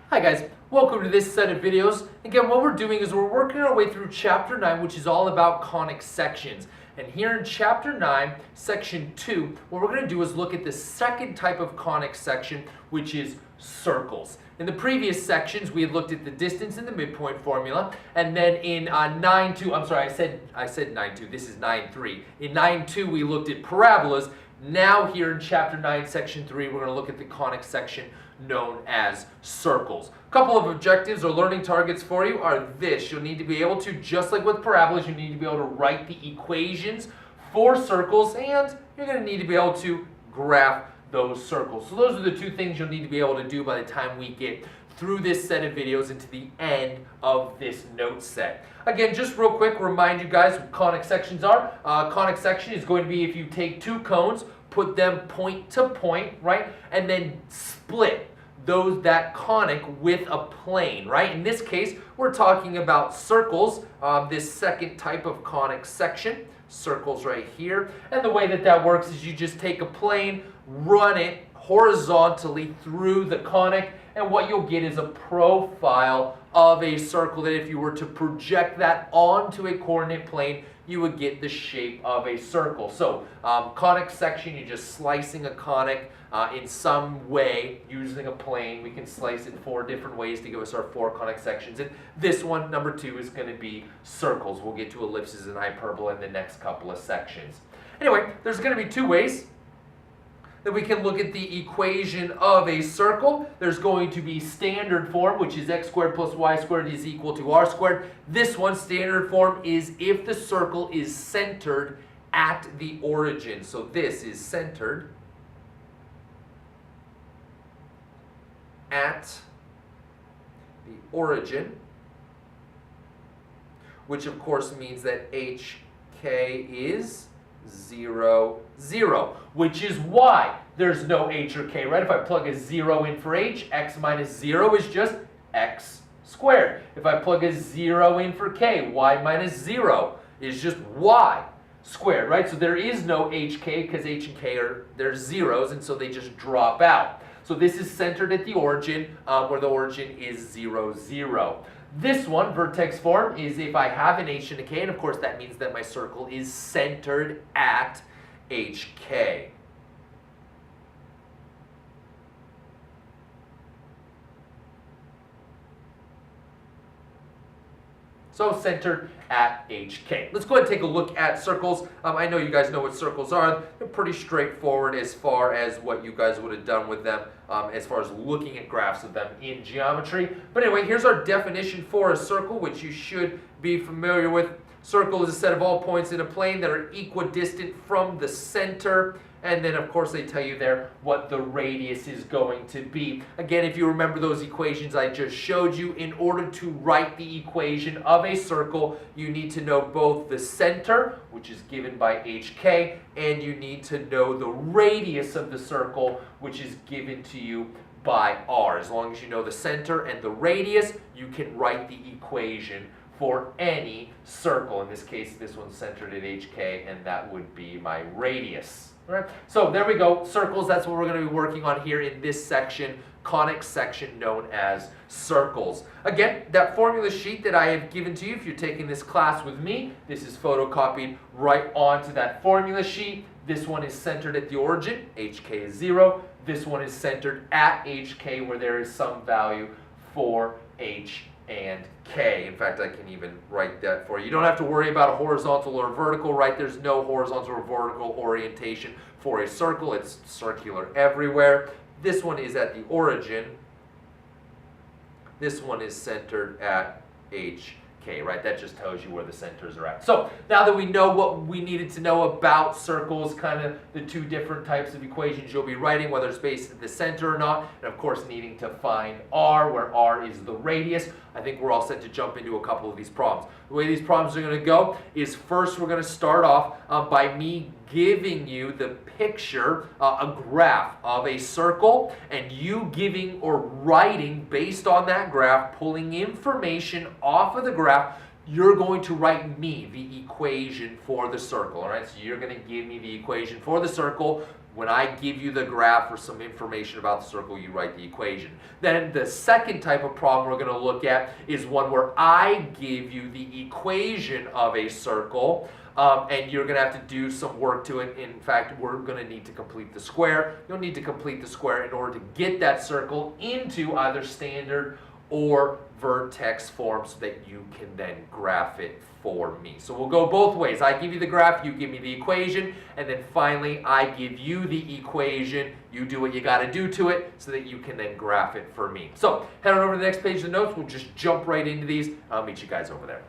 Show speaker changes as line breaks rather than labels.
Hi guys, welcome to this set of videos. Again, what we're doing is we're working our way through Chapter 9, which is all about conic sections. And here in Chapter 9, Section 2, what we're going to do is look at the second type of conic section, which is circles. In the previous sections, we had looked at the distance and the midpoint formula, and then in 9.2, I'm sorry, I said 9.2, this is 9.3. In 9.2, we looked at parabolas. Now here in Chapter 9, Section 3, we're going to look at the conic section known as circles. A couple of objectives or learning targets for you are this. You'll need to be able to, just like with parabolas, you need to be able to write the equations for circles, and you're going to need to be able to graph those circles. So those are the two things you'll need to be able to do by the time we get through this set of videos and to the end of this note set. Again, just real quick, remind you guys what conic sections are. Conic section is going to be if you take two cones, put them point to point, right, and then split that conic with a plane, right? In this case, we're talking about circles, this second type of conic section, circles right here. And the way that works is you just take a plane, run it horizontally through the conic, and what you'll get is a profile of a circle that if you were to project that onto a coordinate plane, you would get the shape of a circle. So conic section, you're just slicing a conic in some way using a plane. We can slice it 4 different ways to give us our 4 conic sections. And this one, number 2, is going to be circles. We'll get to ellipses and hyperbola in the next couple of sections. Anyway, there's going to be 2 ways that we can look at the equation of a circle. There's going to be standard form, which is x squared plus y squared is equal to r squared. This one, standard form, is if the circle is centered at the origin. So this is centered at the origin, which of course means that hk is 0, 0, which is why there's no h or k, right? If I plug a 0 in for h, x minus 0 is just x squared. If I plug a 0 in for k, y minus 0 is just y squared, right? So there is no hk because h and k they're zeros, and so they just drop out. So this is centered at the origin, where the origin is 0, 0. This one, vertex form, is if I have an h and a k, and of course that means that my circle is centered at hk. So centered at hk. Let's go ahead and take a look at circles. I know you guys know what circles are. They're pretty straightforward as far as what you guys would have done with them, as far as looking at graphs of them in geometry. But anyway, here's our definition for a circle, which you should be familiar with. Circle is a set of all points in a plane that are equidistant from the center. And then, of course, they tell you there what the radius is going to be. Again, if you remember those equations I just showed you, in order to write the equation of a circle, you need to know both the center, which is given by hk, and you need to know the radius of the circle, which is given to you by r. As long as you know the center and the radius, you can write the equation for any circle. In this case, this one's centered at hk, and that would be my radius. Right. So there we go, circles, that's what we're going to be working on here in this section, conic section known as circles. Again, that formula sheet that I have given to you, if you're taking this class with me, this is photocopied right onto that formula sheet. This one is centered at the origin, hk is 0. This one is centered at hk, where there is some value for h and k. In fact, I can even write that for you. You don't have to worry about a horizontal or vertical, right? There's no horizontal or vertical orientation for a circle. It's circular everywhere. This one is at the origin. This one is centered at hk, right? That just tells you where the centers are at. So now that we know what we needed to know about circles, kind of the 2 different types of equations you'll be writing, whether it's based at the center or not, and of course needing to find r, where r is the radius, I think we're all set to jump into a couple of these problems. The way these problems are going to go is first we're going to start off by me giving you the picture, a graph of a circle, and you giving or writing based on that graph, pulling information off of the graph. You're going to write me the equation for the circle, all right? So you're going to give me the equation for the circle, When I give you the graph or some information about the circle, you write the equation. Then the second type of problem we're going to look at is one where I give you the equation of a circle, and you're going to have to do some work to it. In fact, we're going to need to complete the square. You'll need to complete the square in order to get that circle into either standard or vertex form so that you can then graph it for me. So we'll go both ways. I give you the graph, you give me the equation, and then finally I give you the equation. You do what you got to do to it so that you can then graph it for me. So head on over to the next page of the notes. We'll just jump right into these. I'll meet you guys over there.